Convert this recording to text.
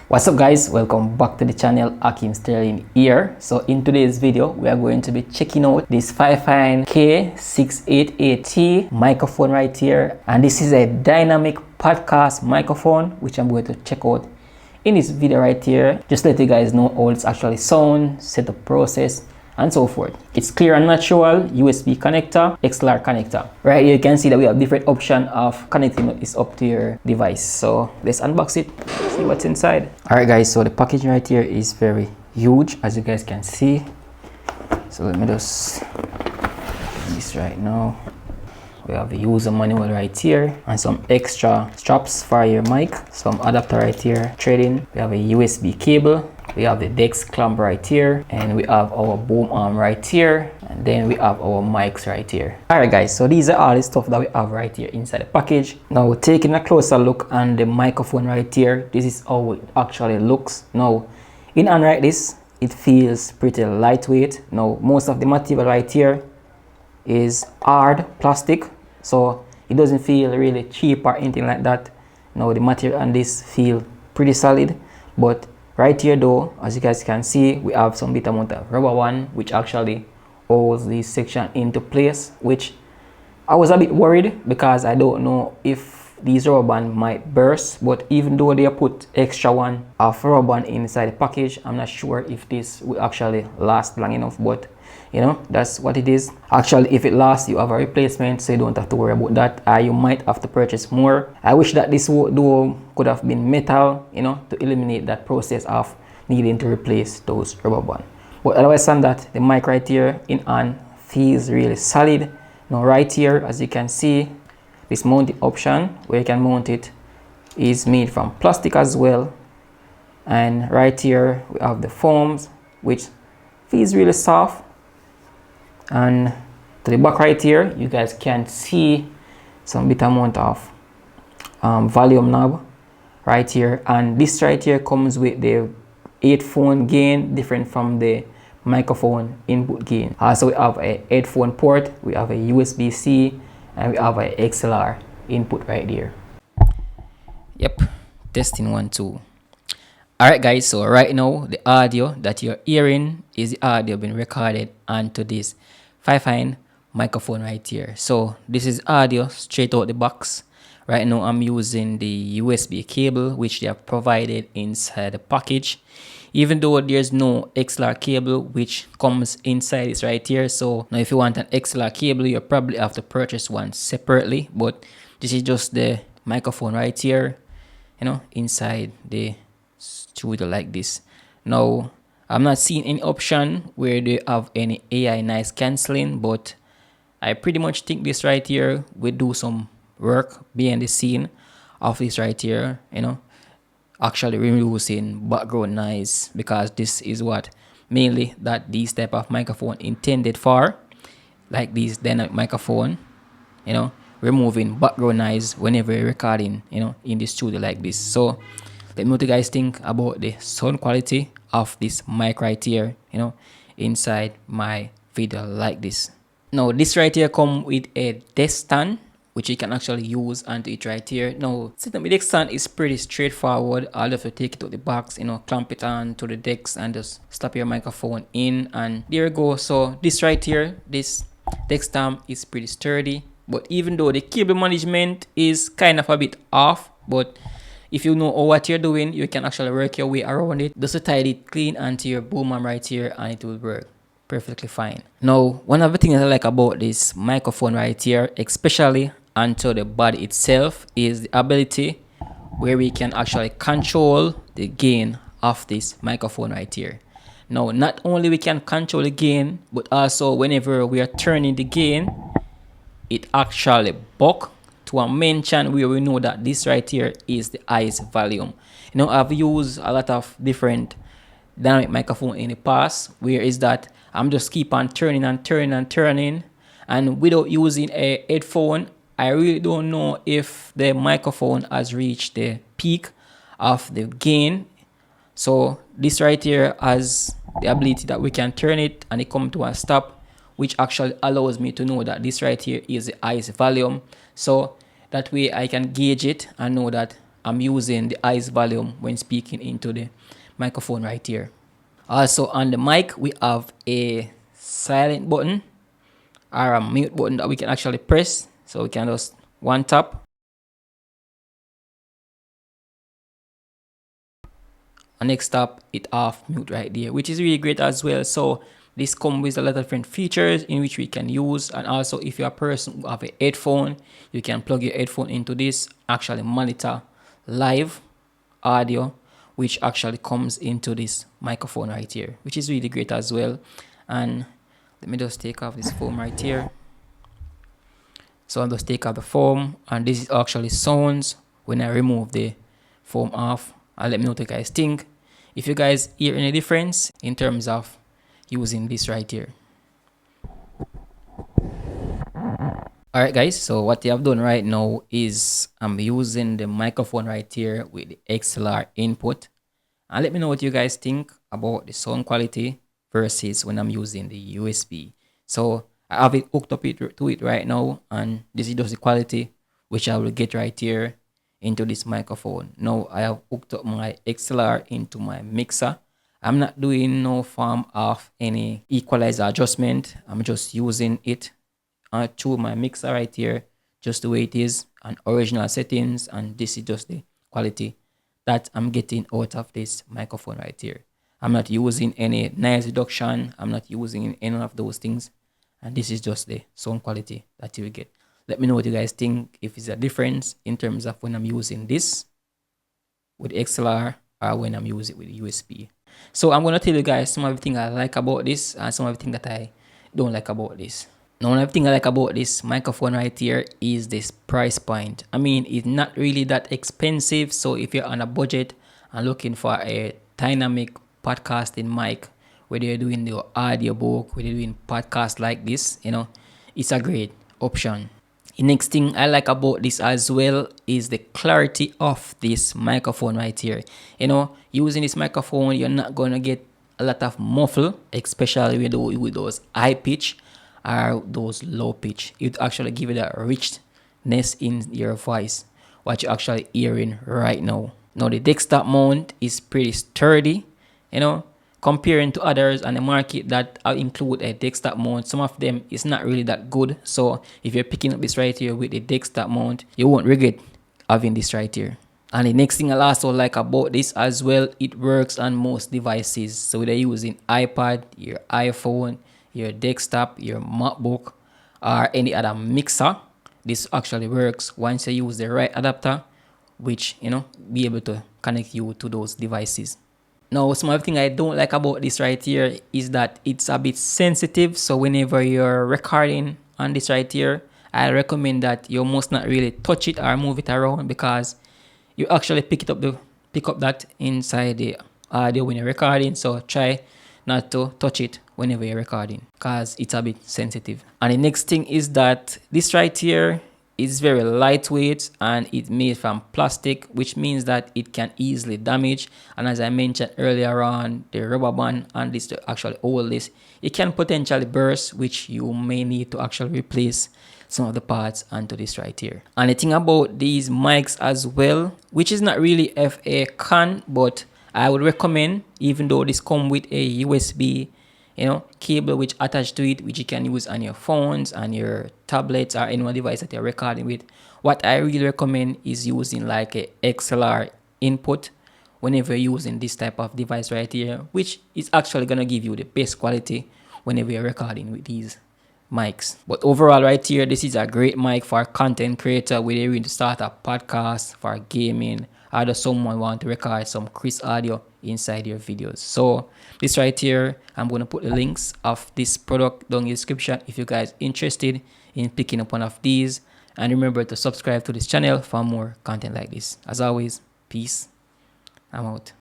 What's up guys, welcome back to the channel. Akim Sterling here. So in today's video we are going to be checking out this FIFINE K688T microphone right here, and this is a dynamic podcast microphone which I'm going to check out in this video right here. Just let you guys know how it's actually sound, setup process and so forth. It's clear and natural, USB connector, XLR connector. Right here you can see that we have different option of connecting this up to your device. So let's unbox it, see what's inside. Alright guys, so the packaging right here is very huge, as you guys can see. So let me just do this right now. We have the user manual right here and some extra straps for your mic, some adapter right here, threading. We have a USB cable. We have the desk clamp right here, and we have our boom arm right here, and then we have our mics right here. Alright guys, so these are all the stuff that we have right here inside the package. Now taking a closer look on the microphone right here, this is how it actually looks. Now in hand like this, it feels pretty lightweight. Now most of the material right here is hard plastic, so it doesn't feel really cheap or anything like that. Now the material on this feel pretty solid, but right here though, as you guys can see, we have some bit amount of rubber one which actually holds this section into place, which I was a bit worried because I don't know if these rubber band might burst. But even though they put extra one of rubber band inside the package, I'm not sure if this will actually last long enough, but you know, that's what it is. Actually, if it lasts, you have a replacement, so you don't have to worry about that. You might have to purchase more. I wish that this duo could have been metal, you know, to eliminate that process of needing to replace those rubber band. But otherwise than that, the mic right here in hand feels really solid. Now right here, as you can see, this mounting option where you can mount it is made from plastic as well. And right here we have the foams, which feels really soft. And to the back right here, you guys can see some bit amount of volume knob right here, and this right here comes with the headphone gain, different from the microphone input gain. Also we have a headphone port, we have a USB-C, and we have a XLR input right there. Yep, testing 1 2. Alright guys, so right now the audio that you're hearing is the audio being recorded onto this FIFINE microphone right here. So this is audio straight out the box. Right now I'm using the USB cable which they have provided inside the package, even though there's no XLR cable which comes inside this right here. So now if you want an XLR cable, you probably have to purchase one separately, but this is just the microphone right here, you know, inside the studio like this. Now I'm not seeing any option where they have any AI noise cancelling, but I pretty much think this right here will do some work behind the scene of this right here, you know, actually reducing background noise, because this is what mainly that these type of microphone intended for, like these dynamic microphone, you know, removing background noise whenever you're recording, you know, in the studio like this. So let me know what you guys think about the sound quality of this mic right here, you know, inside my video like this. Now this right here come with a desk stand which you can actually use onto it right here. Now setting up the desk stand is pretty straightforward. I'll have to take it to the box, you know, clamp it on to the desk and just slap your microphone in, and there you go. So this right here, this desk stand is pretty sturdy, but even though the cable management is kind of a bit off, but if you know what you're doing, you can actually work your way around it. Just tie it clean onto your boom arm right here and it will work perfectly fine. Now, one of the things I like about this microphone right here, especially onto the body itself, is the ability where we can actually control the gain of this microphone right here. Now, not only we can control the gain, but also whenever we are turning the gain, it actually buck to a mention where we know that this right here is the highest volume. You know, I've used a lot of different dynamic microphone in the past, where is that I'm just keep on turning and turning and turning, and without using a headphone, I really don't know if the microphone has reached the peak of the gain. So this right here has the ability that we can turn it and it come to a stop, which actually allows me to know that this right here is the highest volume. So that way I can gauge it and know that I'm using the highest volume when speaking into the microphone right here. Also on the mic, we have a silent button or a mute button that we can actually press. So we can just one tap. And next tap, it off mute right there, which is really great as well. So this comes with a lot of different features in which we can use. And also if you're a person who have a headphone, you can plug your headphone into this, actually monitor live audio, which actually comes into this microphone right here, which is really great as well. And let me just take off this foam right here. So I'll just take out the foam, and this is actually sounds when I remove the foam off. And let me know what you guys think. If you guys hear any difference in terms of using this right here. Alright guys, so what you have done right now is I'm using the microphone right here with the XLR input. And let me know what you guys think about the sound quality versus when I'm using the USB. So I have it hooked up to it right now, and this is just the quality which I will get right here into this microphone. Now I have hooked up my XLR into my mixer. I'm not doing no form of any equalizer adjustment. I'm just using it to my mixer right here, just the way it is, and original settings, and this is just the quality that I'm getting out of this microphone right here. I'm not using any noise reduction, I'm not using any of those things, and this is just the sound quality that you will get. Let me know what you guys think, if it's a difference in terms of when I'm using this with XLR or when I'm using it with USB. So I'm going to tell you guys some of the things I like about this and some of the things that I don't like about this. Now, one of the things I like about this microphone right here is this price point. I mean, it's not really that expensive. So if you're on a budget and looking for a dynamic podcasting mic, whether you're doing the audiobook, whether you're doing podcasts like this, you know, it's a great option. The next thing I like about this as well is the clarity of this microphone right here. You know, using this microphone, you're not going to get a lot of muffle, especially with those high pitch or those low pitch. It actually give it a richness in your voice, what you're actually hearing right now. Now the desktop mount is pretty sturdy, you know, comparing to others on the market that include a desktop mount. Some of them is not really that good. So if you're picking up this right here with the desktop mount, you won't regret having this right here. And the next thing I also like about this as well, it works on most devices. So whether you're using iPad, your iPhone, your desktop, your MacBook, or any other mixer, this actually works once you use the right adapter, which, you know, be able to connect you to those devices. Now, some other thing I don't like about this right here is that it's a bit sensitive. So whenever you're recording on this right here, I recommend that you must not really touch it or move it around, because you actually pick up that inside the audio when you're recording. So try not to touch it whenever you're recording, because it's a bit sensitive. And the next thing is that this right here is very lightweight and it's made from plastic, which means that it can easily damage. And as I mentioned earlier on, the rubber band on this to actually hold this, it can potentially burst, which you may need to actually replace some of the parts onto this right here. And the thing about these mics as well, which is not really FA con, but I would recommend, even though this come with a USB, you know, cable which attached to it, which you can use on your phones and your tablets or any one device that you're recording with. What I really recommend is using like a XLR input whenever you're using this type of device right here, which is actually gonna give you the best quality whenever you're recording with these mics. But overall right here, this is a great mic for content creator, whether you want to start a podcast, for gaming, or does someone want to record some crisp audio inside your videos. So this right here, I'm going to put the links of this product down in the description if you guys interested in picking up one of these. And remember to subscribe to this channel for more content like this. As always, peace. I'm out.